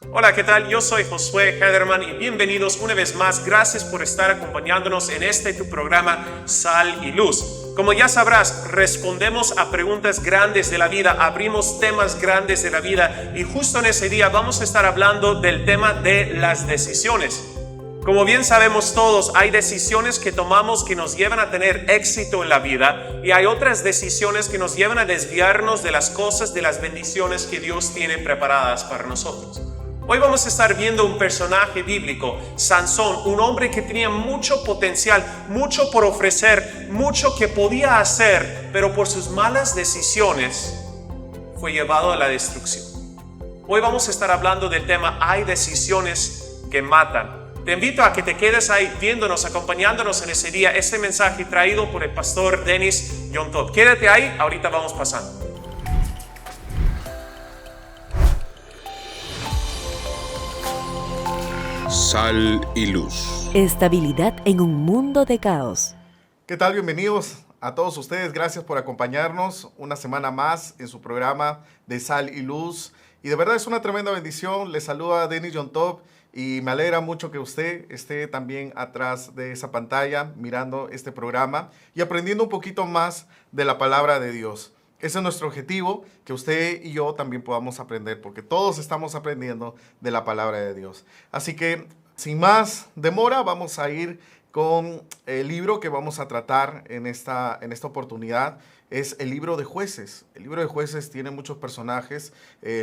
Hola, ¿qué tal? Yo soy Josué Hederman y bienvenidos una vez más. Gracias por estar acompañándonos en tu programa Sal y Luz. Como ya sabrás, respondemos a preguntas grandes de la vida, abrimos temas grandes de la vida y justo en ese día vamos a estar hablando del tema de las decisiones. Como bien sabemos todos, hay decisiones que tomamos que nos llevan a tener éxito en la vida y hay otras decisiones que nos llevan a desviarnos de las cosas, de las bendiciones que Dios tiene preparadas para nosotros. Hoy vamos a estar viendo un personaje bíblico, Sansón, un hombre que tenía mucho potencial, mucho por ofrecer, mucho que podía hacer, pero por sus malas decisiones fue llevado a la destrucción. Hoy vamos a estar hablando del tema hay decisiones que matan. Te invito a que te quedes ahí viéndonos, acompañándonos en ese día, este mensaje traído por el pastor Denis Yontop. Quédate ahí, ahorita vamos pasando. Sal y Luz. Estabilidad en un mundo de caos. ¿Qué tal? Bienvenidos a todos ustedes. Gracias por acompañarnos una semana más en su programa de Sal y Luz. Y de verdad es una tremenda bendición. Les saluda Denis Yontop y me alegra mucho que usted esté también atrás de esa pantalla mirando este programa y aprendiendo un poquito más de la palabra de Dios. Ese es nuestro objetivo, que usted y yo también podamos aprender, porque todos estamos aprendiendo de la palabra de Dios. Así que, sin más demora, vamos a ir con el libro que vamos a tratar en esta oportunidad. Es el libro de Jueces. El libro de Jueces tiene muchos personajes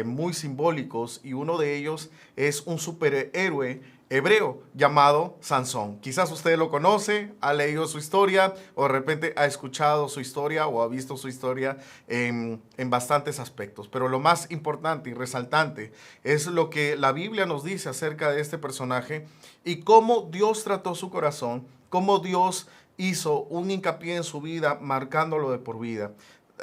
muy simbólicos y uno de ellos es un superhéroe hebreo llamado Sansón. Quizás usted lo conoce, ha leído su historia o de repente ha escuchado su historia o ha visto su historia en bastantes aspectos. Pero lo más importante y resaltante es lo que la Biblia nos dice acerca de este personaje y cómo Dios trató su corazón, cómo Dios hizo un hincapié en su vida, marcándolo de por vida.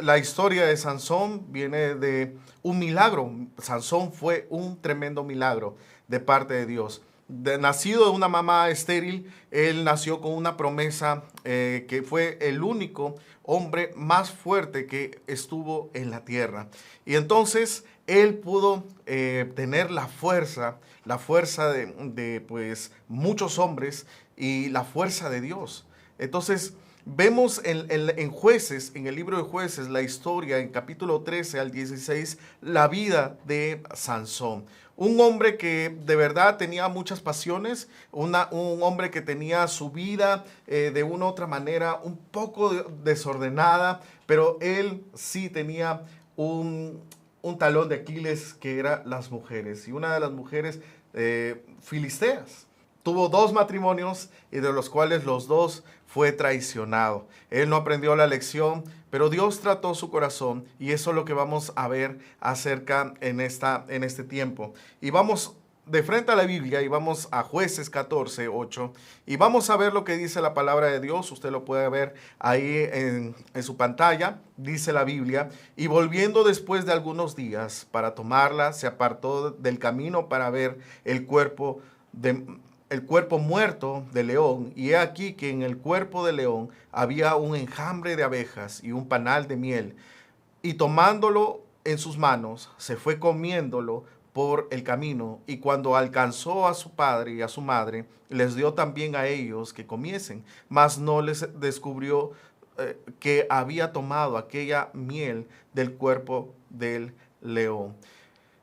La historia de Sansón viene de un milagro. Sansón fue un tremendo milagro de parte de Dios. Nacido de una mamá estéril, él nació con una promesa que fue el único hombre más fuerte que estuvo en la tierra. Y entonces él pudo tener la fuerza de pues muchos hombres y la fuerza de Dios. Entonces vemos en Jueces, en el libro de Jueces, la historia en capítulo 13 al 16, la vida de Sansón. Un hombre que de verdad tenía muchas pasiones, un hombre que tenía su vida de una u otra manera un poco desordenada, pero él sí tenía un talón de Aquiles que eran las mujeres. Y una de las mujeres filisteas. Tuvo 2 matrimonios y de los cuales los 2 fue traicionado. Él no aprendió la lección, pero Dios trató su corazón y eso es lo que vamos a ver acerca en este tiempo. Y vamos de frente a la Biblia y vamos a Jueces 14, 8 y vamos a ver lo que dice la palabra de Dios. Usted lo puede ver ahí en su pantalla. Dice la Biblia: y volviendo después de algunos días para tomarla, se apartó del camino para ver el cuerpo muerto de león, y he aquí que en el cuerpo de león había un enjambre de abejas y un panal de miel, y tomándolo en sus manos, se fue comiéndolo por el camino, y cuando alcanzó a su padre y a su madre, les dio también a ellos que comiesen, mas no les descubrió que había tomado aquella miel del cuerpo del león.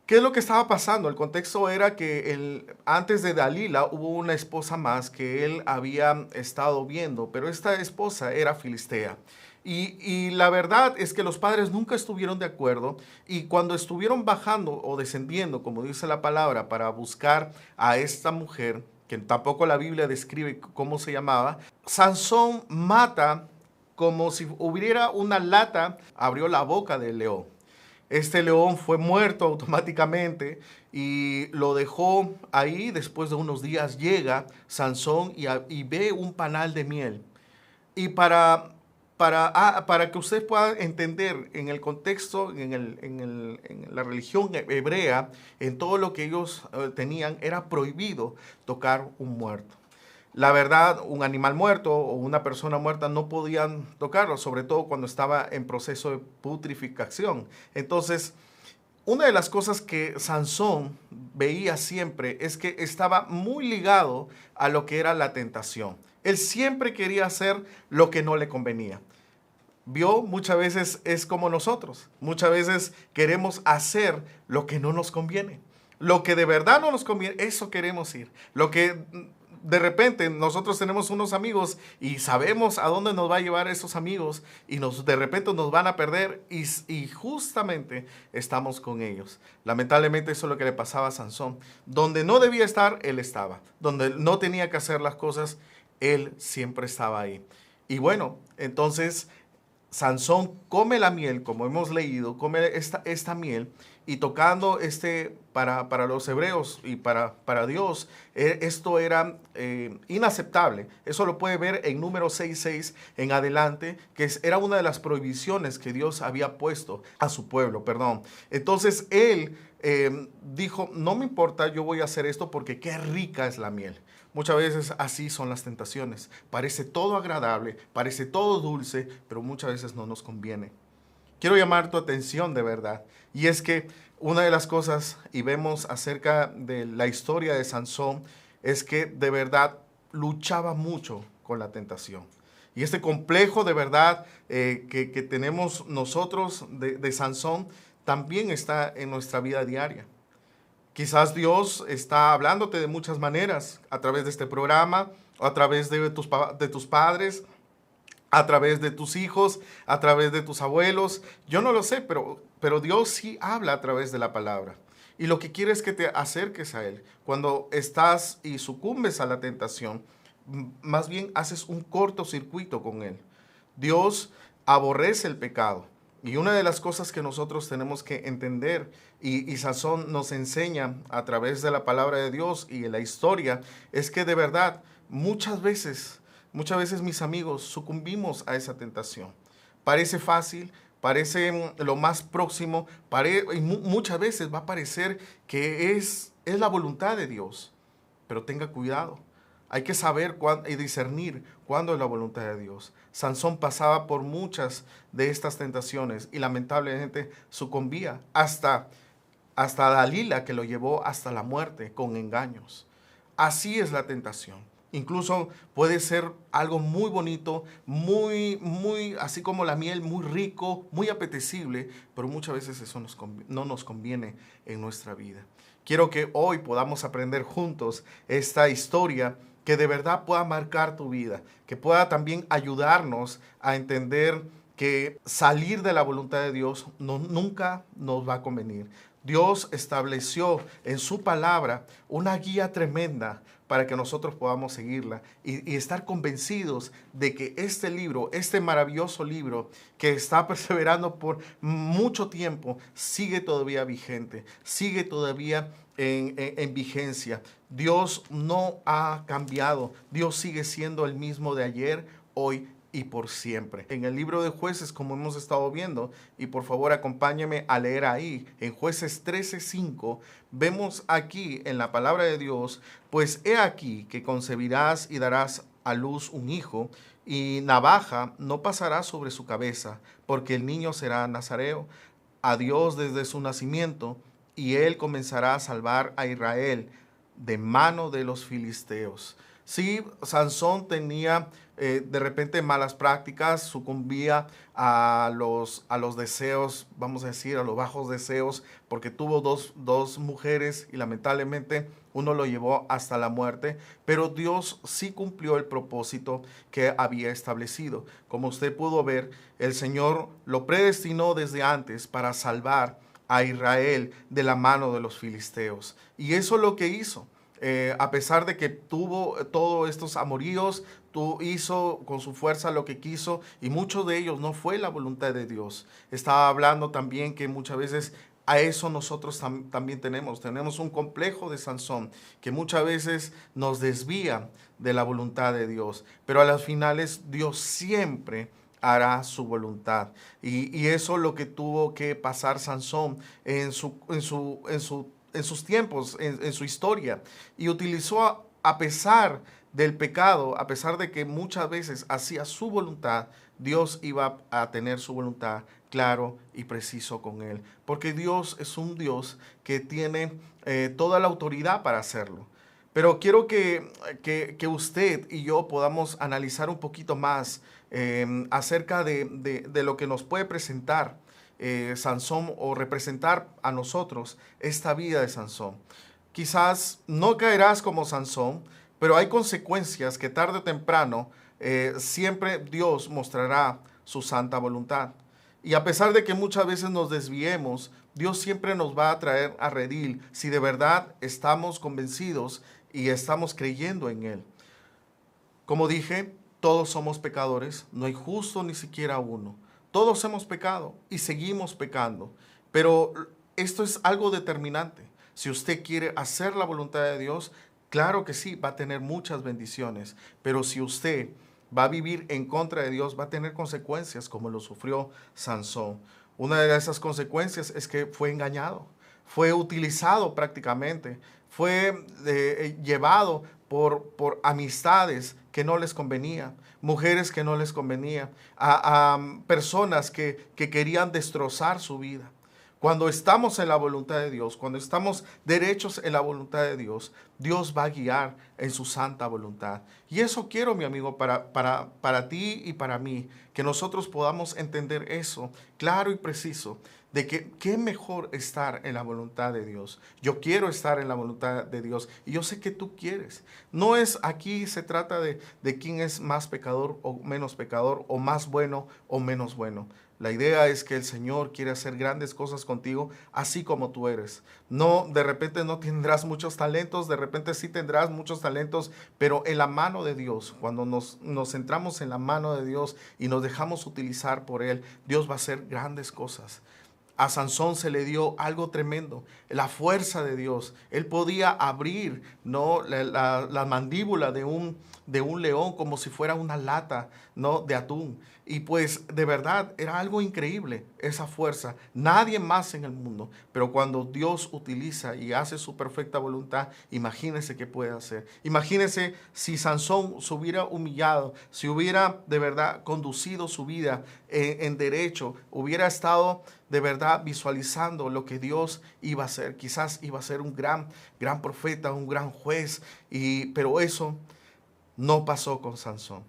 ¿Qué es lo que estaba pasando? El contexto era que antes de Dalila hubo una esposa más que él había estado viendo, pero esta esposa era filistea. Y la verdad es que los padres nunca estuvieron de acuerdo, y cuando estuvieron bajando o descendiendo, como dice la palabra, para buscar a esta mujer, que tampoco la Biblia describe cómo se llamaba, Sansón mata como si hubiera una lata, abrió la boca del león. Este león fue muerto automáticamente y lo dejó ahí. Después de unos días llega Sansón y ve un panal de miel. Y para que usted pueda entender en el contexto, en la religión hebrea, en todo lo que ellos tenían, era prohibido tocar un muerto. La verdad, un animal muerto o una persona muerta no podían tocarlo, sobre todo cuando estaba en proceso de putrificación. Entonces, Una de las cosas que Sansón veía siempre es que estaba muy ligado a lo que era la tentación. Él siempre quería hacer lo que no le convenía. Vio, muchas veces es como nosotros. Muchas veces queremos hacer lo que no nos conviene. Lo que de verdad no nos conviene, eso queremos ir. Lo que de repente nosotros tenemos unos amigos y sabemos a dónde nos va a llevar esos amigos y de repente nos van a perder y justamente estamos con ellos. Lamentablemente eso es lo que le pasaba a Sansón. Donde no debía estar, él estaba. Donde no tenía que hacer las cosas, él siempre estaba ahí. Y bueno, entonces Sansón come la miel, como hemos leído, come esta miel, y tocando para los hebreos y para Dios, esto era inaceptable. Eso lo puede ver en Números 6:6 en adelante, que era una de las prohibiciones que Dios había puesto a su pueblo, perdón. Entonces él dijo, no me importa, yo voy a hacer esto porque qué rica es la miel. Muchas veces así son las tentaciones. Parece todo agradable, parece todo dulce, pero muchas veces no nos conviene. Quiero llamar tu atención de verdad. Y es que una de las cosas, y vemos acerca de la historia de Sansón, es que de verdad luchaba mucho con la tentación. Y este complejo de verdad que tenemos nosotros de Sansón también está en nuestra vida diaria. Quizás Dios está hablándote de muchas maneras, a través de este programa, o a través de tus padres, a través de tus hijos, a través de tus abuelos. Yo no lo sé, pero Dios sí habla a través de la palabra. Y lo que quiere es que te acerques a Él. Cuando estás y sucumbes a la tentación, más bien haces un cortocircuito con Él. Dios aborrece el pecado. Y una de las cosas que nosotros tenemos que entender, y Sansón nos enseña a través de la palabra de Dios y de la historia, es que de verdad muchas veces mis amigos sucumbimos a esa tentación. Parece fácil, parece lo más próximo, y muchas veces va a parecer que es la voluntad de Dios, pero tenga cuidado. Hay que saber y discernir cuándo es la voluntad de Dios. Sansón pasaba por muchas de estas tentaciones y lamentablemente sucumbía hasta Dalila, que lo llevó hasta la muerte con engaños. Así es la tentación. Incluso puede ser algo muy bonito, muy, así como la miel, muy rico, muy apetecible, pero muchas veces eso no nos conviene en nuestra vida. Quiero que hoy podamos aprender juntos esta historia que de verdad pueda marcar tu vida, que pueda también ayudarnos a entender que salir de la voluntad de Dios nunca nos va a convenir. Dios estableció en su palabra una guía tremenda para que nosotros podamos seguirla y estar convencidos de que este libro, este maravilloso libro que está perseverando por mucho tiempo, sigue todavía vigente, sigue todavía en vigencia. Dios no ha cambiado. Dios sigue siendo el mismo de ayer, hoy y por siempre. En el libro de Jueces, como hemos estado viendo, y por favor acompáñame a leer ahí, en Jueces 13:5, vemos aquí en la palabra de Dios, pues he aquí que concebirás y darás a luz un hijo, y navaja no pasará sobre su cabeza, porque el niño será nazareo a Dios desde su nacimiento, y él comenzará a salvar a Israel de mano de los filisteos. Sí, Sansón tenía de repente malas prácticas, sucumbía a los deseos, vamos a decir, a los bajos deseos, porque tuvo dos mujeres y lamentablemente uno lo llevó hasta la muerte, pero Dios sí cumplió el propósito que había establecido. Como usted pudo ver, el Señor lo predestinó desde antes para salvar a Israel de la mano de los filisteos. Y eso es lo que hizo. A pesar de que tuvo todos estos amoríos, hizo con su fuerza lo que quiso y muchos de ellos no fue la voluntad de Dios. Estaba hablando también que muchas veces a eso nosotros también tenemos un complejo de Sansón que muchas veces nos desvía de la voluntad de Dios, pero a las finales Dios siempre hará su voluntad. Y eso es lo que tuvo que pasar Sansón en sus tiempos, en su historia. Y utilizó, a pesar del pecado, a pesar de que muchas veces hacía su voluntad, Dios iba a tener su voluntad claro y preciso con él. Porque Dios es un Dios que tiene toda la autoridad para hacerlo. Pero quiero que usted y yo podamos analizar un poquito más acerca de lo que nos puede presentar Sansón, o representar a nosotros esta vida de Sansón. Quizás no caerás como Sansón, pero hay consecuencias que tarde o temprano siempre Dios mostrará su santa voluntad. Y a pesar de que muchas veces nos desviemos, Dios siempre nos va a traer a redil si de verdad estamos convencidos y estamos creyendo en Él. Como dije, todos somos pecadores, no hay justo ni siquiera uno. Todos hemos pecado y seguimos pecando, pero esto es algo determinante. Si usted quiere hacer la voluntad de Dios, claro que sí, va a tener muchas bendiciones, pero si usted va a vivir en contra de Dios, va a tener consecuencias como lo sufrió Sansón. Una de esas consecuencias es que fue engañado, fue utilizado prácticamente, fue llevado por amistades que no les convenía, mujeres que no les convenía, a personas que querían destrozar su vida. Cuando estamos en la voluntad de Dios, cuando estamos derechos en la voluntad de Dios, Dios va a guiar en su santa voluntad. Y eso quiero, mi amigo, para ti y para mí, que nosotros podamos entender eso claro y preciso, de que qué mejor estar en la voluntad de Dios. Yo quiero estar en la voluntad de Dios y yo sé que tú quieres. No es aquí, se trata de quién es más pecador o menos pecador, o más bueno o menos bueno. La idea es que el Señor quiere hacer grandes cosas contigo, así como tú eres. No, de repente no tendrás muchos talentos, de repente sí tendrás muchos talentos, pero en la mano de Dios, cuando nos centramos en la mano de Dios y nos dejamos utilizar por Él, Dios va a hacer grandes cosas. A Sansón se le dio algo tremendo, la fuerza de Dios. Él podía abrir, ¿no?, la mandíbula de un león como si fuera una lata, ¿no?, de atún. Y pues de verdad era algo increíble esa fuerza. Nadie más en el mundo. Pero cuando Dios utiliza y hace su perfecta voluntad, imagínense qué puede hacer. Imagínense si Sansón se hubiera humillado, si hubiera de verdad conducido su vida en derecho, hubiera estado de verdad visualizando lo que Dios iba a hacer. Quizás iba a ser un gran profeta, un gran juez, pero eso no pasó con Sansón.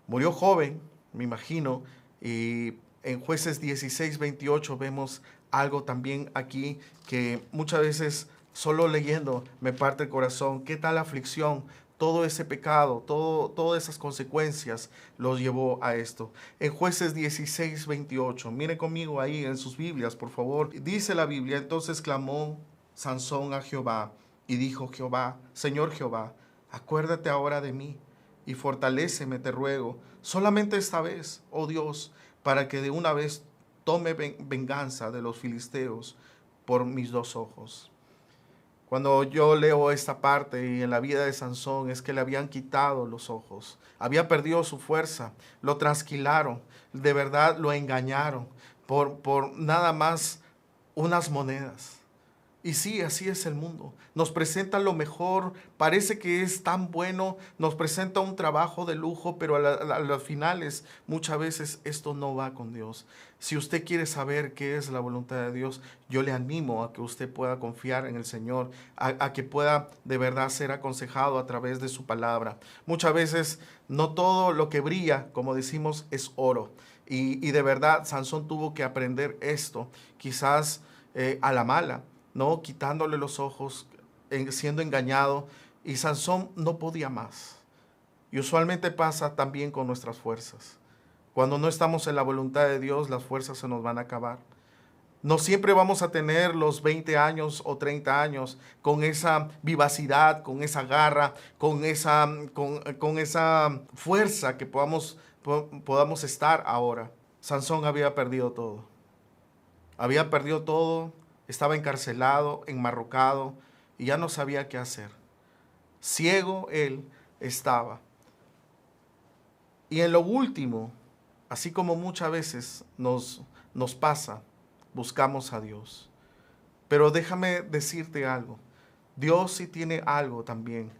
Murió joven, me imagino, y en Jueces 16:28 vemos algo también aquí que muchas veces solo leyendo me parte el corazón. ¿Qué tal aflicción? Todo ese pecado, todas esas consecuencias los llevó a esto. En Jueces 16:28, miren conmigo ahí en sus Biblias, por favor. Dice la Biblia: entonces clamó Sansón a Jehová y dijo: Jehová, Señor Jehová, acuérdate ahora de mí y fortaléceme, te ruego, solamente esta vez, oh Dios, para que de una vez tome venganza de los filisteos por mis dos ojos. Cuando yo leo esta parte y en la vida de Sansón, es que le habían quitado los ojos, había perdido su fuerza, lo trasquilaron, de verdad lo engañaron por nada más unas monedas. Y sí, así es el mundo. Nos presenta lo mejor, parece que es tan bueno, nos presenta un trabajo de lujo, pero a los finales muchas veces esto no va con Dios. Si usted quiere saber qué es la voluntad de Dios, yo le animo a que usted pueda confiar en el Señor, a que pueda de verdad ser aconsejado a través de su palabra. Muchas veces no todo lo que brilla, como decimos, es oro. Y de verdad Sansón tuvo que aprender esto, quizás a la mala, ¿no?, quitándole los ojos, siendo engañado, y Sansón no podía más. Y usualmente pasa también con nuestras fuerzas. Cuando no estamos en la voluntad de Dios, las fuerzas se nos van a acabar. No siempre vamos a tener los 20 años o 30 años con esa vivacidad, con esa garra, con esa fuerza que podamos estar ahora. Sansón había perdido todo. Había perdido todo. Estaba encarcelado, enmarrocado, y ya no sabía qué hacer. Ciego él estaba. Y en lo último, así como muchas veces nos pasa, buscamos a Dios. Pero déjame decirte algo. Dios sí tiene algo también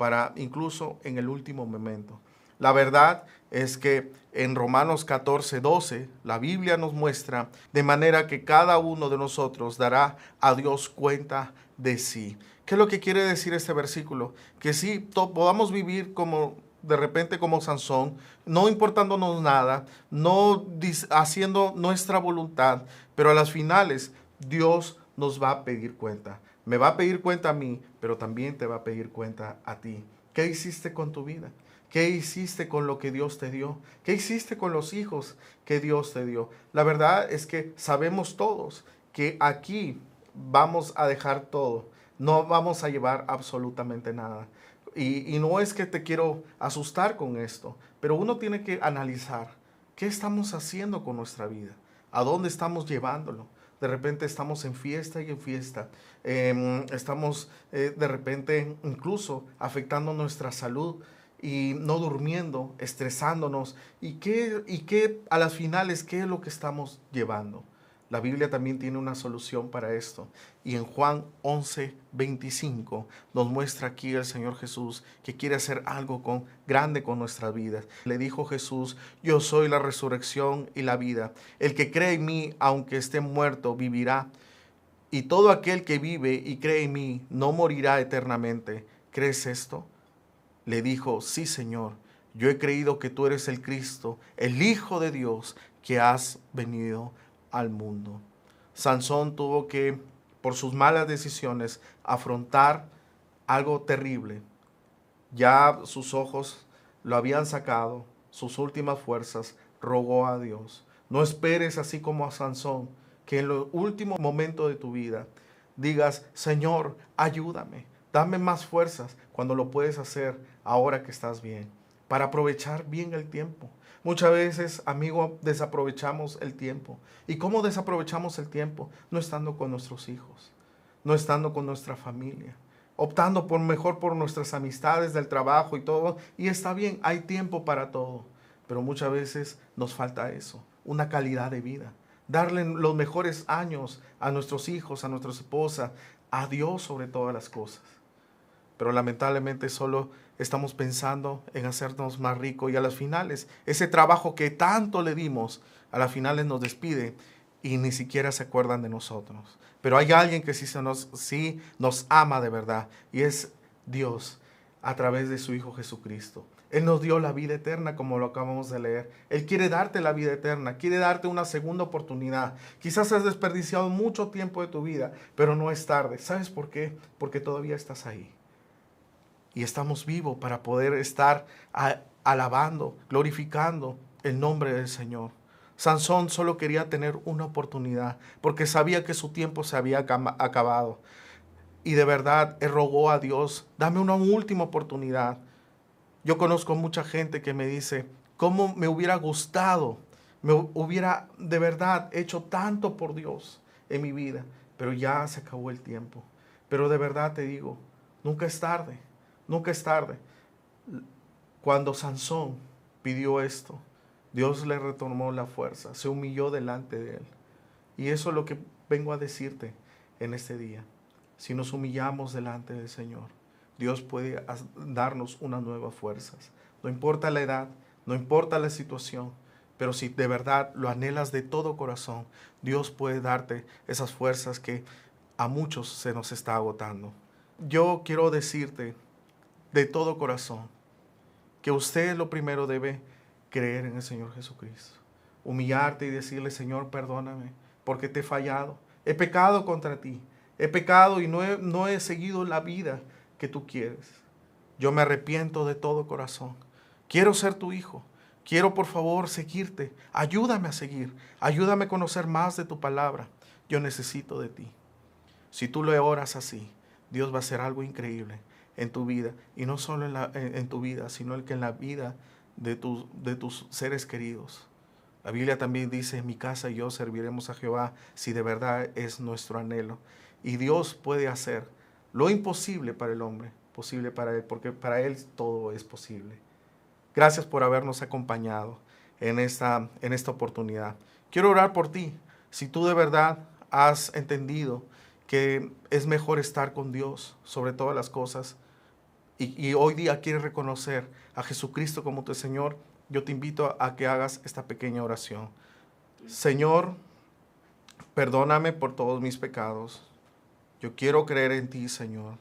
para incluso en el último momento. La verdad es que en Romanos 14:12 la Biblia nos muestra de manera que cada uno de nosotros dará a Dios cuenta de sí. ¿Qué es lo que quiere decir este versículo? Que sí podamos vivir como de repente como Sansón, no importándonos nada, no haciendo nuestra voluntad, pero a las finales Dios nos va a pedir cuenta. Me va a pedir cuenta a mí, pero también te va a pedir cuenta a ti. ¿Qué hiciste con tu vida? ¿Qué hiciste con lo que Dios te dio? ¿Qué hiciste con los hijos que Dios te dio? La verdad es que sabemos todos que aquí vamos a dejar todo. No vamos a llevar absolutamente nada. Y no es que te quiero asustar con esto, pero uno tiene que analizar qué estamos haciendo con nuestra vida, a dónde estamos llevándolo. De repente estamos en fiesta y en fiesta. Estamos de repente incluso afectando nuestra salud y no durmiendo, estresándonos. ¿Y qué a las finales, qué es lo que estamos llevando? La Biblia también tiene una solución para esto. Y en Juan 11:25 nos muestra aquí el Señor Jesús que quiere hacer algo grande con nuestras vidas. Le dijo Jesús: yo soy la resurrección y la vida. El que cree en mí, aunque esté muerto, vivirá. Y todo aquel que vive y cree en mí no morirá eternamente. ¿Crees esto? Le dijo: sí, Señor. Yo he creído que tú eres el Cristo, el Hijo de Dios, que has venido al mundo. Sansón tuvo que, por sus malas decisiones, afrontar algo terrible. Ya sus ojos lo habían sacado, sus últimas fuerzas, rogó a Dios. No esperes así como a Sansón, que en los últimos momentos de tu vida digas: Señor, ayúdame, dame más fuerzas, cuando lo puedes hacer ahora que estás bien, para aprovechar bien el tiempo. Muchas veces, amigo, desaprovechamos el tiempo. ¿Y cómo desaprovechamos el tiempo? No estando con nuestros hijos, no estando con nuestra familia, optando mejor por nuestras amistades del trabajo y todo. Y está bien, hay tiempo para todo. Pero muchas veces nos falta eso, una calidad de vida. Darle los mejores años a nuestros hijos, a nuestra esposa, a Dios sobre todas las cosas. Pero lamentablemente solo estamos pensando en hacernos más ricos y a las finales ese trabajo que tanto le dimos, a las finales nos despide y ni siquiera se acuerdan de nosotros. Pero hay alguien que sí nos ama de verdad, y es Dios a través de su Hijo Jesucristo. Él nos dio la vida eterna, como lo acabamos de leer. Él quiere darte la vida eterna, quiere darte una segunda oportunidad. Quizás has desperdiciado mucho tiempo de tu vida, pero no es tarde. ¿Sabes por qué? Porque todavía estás ahí. Y estamos vivos para poder estar alabando, glorificando el nombre del Señor. Sansón solo quería tener una oportunidad porque sabía que su tiempo se había acabado. Y de verdad, él rogó a Dios: dame una última oportunidad. Yo conozco mucha gente que me dice: ¿cómo me hubiera gustado? Me hubiera de verdad hecho tanto por Dios en mi vida, pero ya se acabó el tiempo. Pero de verdad te digo, nunca es tarde. Nunca es tarde. Cuando Sansón pidió esto, Dios le retornó la fuerza, se humilló delante de él. Y eso es lo que vengo a decirte en este día. Si nos humillamos delante del Señor, Dios puede darnos unas nuevas fuerzas. No importa la edad, no importa la situación, pero si de verdad lo anhelas de todo corazón, Dios puede darte esas fuerzas que a muchos se nos está agotando. Yo quiero decirte de todo corazón que usted lo primero debe creer en el Señor Jesucristo. Humillarte y decirle: Señor, perdóname porque te he fallado. He pecado contra ti. He pecado y no he seguido la vida que tú quieres. Yo me arrepiento de todo corazón. Quiero ser tu hijo. Quiero, por favor, seguirte. Ayúdame a seguir. Ayúdame a conocer más de tu palabra. Yo necesito de ti. Si tú le oras así, Dios va a hacer algo increíble en tu vida, y no solo en tu vida, sino que en la vida de tus seres queridos. La Biblia también dice: mi casa y yo serviremos a Jehová, si de verdad es nuestro anhelo. Y Dios puede hacer lo imposible para el hombre, posible para Él, porque para Él todo es posible. Gracias por habernos acompañado en esta oportunidad. Quiero orar por ti. Si tú de verdad has entendido que es mejor estar con Dios sobre todas las cosas y hoy día quieres reconocer a Jesucristo como tu Señor, yo te invito a que hagas esta pequeña oración. Señor, perdóname por todos mis pecados. Yo quiero creer en ti, Señor.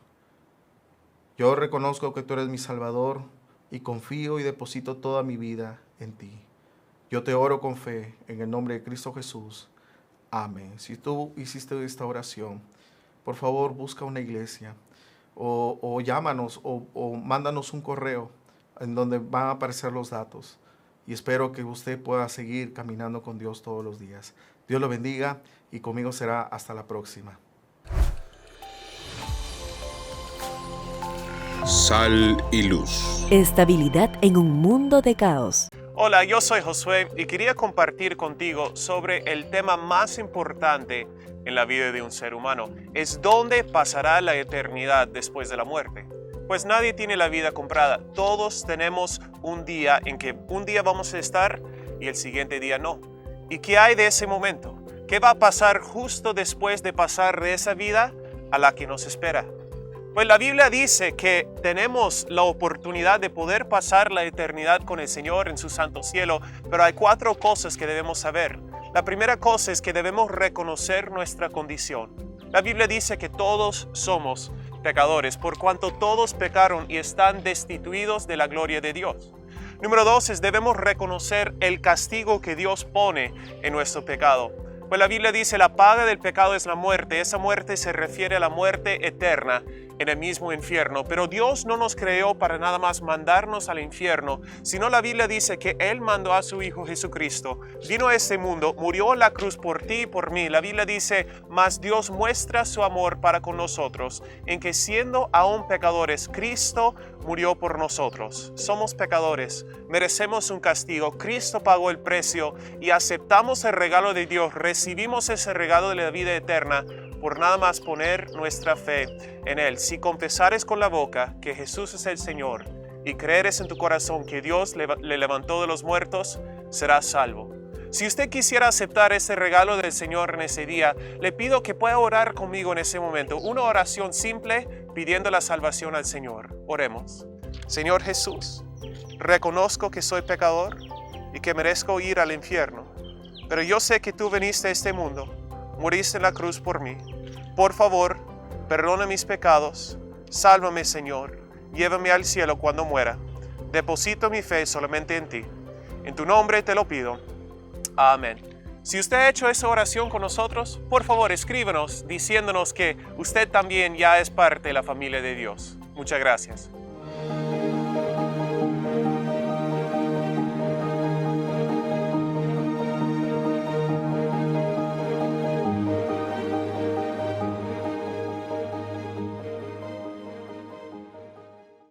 Yo reconozco que tú eres mi Salvador y confío y deposito toda mi vida en ti. Yo te oro con fe en el nombre de Cristo Jesús. Amén. Si tú hiciste esta oración, por favor busca una iglesia o llámanos o mándanos un correo en donde van a aparecer los datos. Y espero que usted pueda seguir caminando con Dios todos los días. Dios lo bendiga y conmigo será hasta la próxima. Sal y luz. Estabilidad en un mundo de caos. Hola, yo soy Josué y quería compartir contigo sobre el tema más importante en la vida de un ser humano. Es dónde pasará la eternidad después de la muerte. Pues nadie tiene la vida comprada. Todos tenemos un día en que un día vamos a estar y el siguiente día no. ¿Y qué hay de ese momento? ¿Qué va a pasar justo después de pasar de esa vida a la que nos espera? Pues la Biblia dice que tenemos la oportunidad de poder pasar la eternidad con el Señor en su santo cielo, pero hay 4 cosas que debemos saber. La primera cosa es que debemos reconocer nuestra condición. La Biblia dice que todos somos pecadores, por cuanto todos pecaron y están destituidos de la gloria de Dios. Número 2 es debemos reconocer el castigo que Dios pone en nuestro pecado. Pues la Biblia dice la paga del pecado es la muerte. Esa muerte se refiere a la muerte eterna en el mismo infierno. Pero Dios no nos creó para nada más mandarnos al infierno, sino la Biblia dice que Él mandó a su Hijo Jesucristo. Vino a este mundo, murió en la cruz por ti y por mí. La Biblia dice, mas Dios muestra su amor para con nosotros, en que siendo aún pecadores, Cristo murió por nosotros. Somos pecadores, merecemos un castigo. Cristo pagó el precio y aceptamos el regalo de Dios. Recibimos ese regalo de la vida eterna por nada más poner nuestra fe en Él. Si confesares con la boca que Jesús es el Señor y creeres en tu corazón que Dios le levantó de los muertos, serás salvo. Si usted quisiera aceptar ese regalo del Señor en ese día, le pido que pueda orar conmigo en ese momento. Una oración simple pidiendo la salvación al Señor. Oremos. Señor Jesús, reconozco que soy pecador y que merezco ir al infierno. Pero yo sé que tú viniste a este mundo, moriste en la cruz por mí. Por favor, perdona mis pecados, sálvame, Señor, llévame al cielo cuando muera. Deposito mi fe solamente en ti. En tu nombre te lo pido. Amén. Si usted ha hecho esa oración con nosotros, por favor escríbanos diciéndonos que usted también ya es parte de la familia de Dios. Muchas gracias.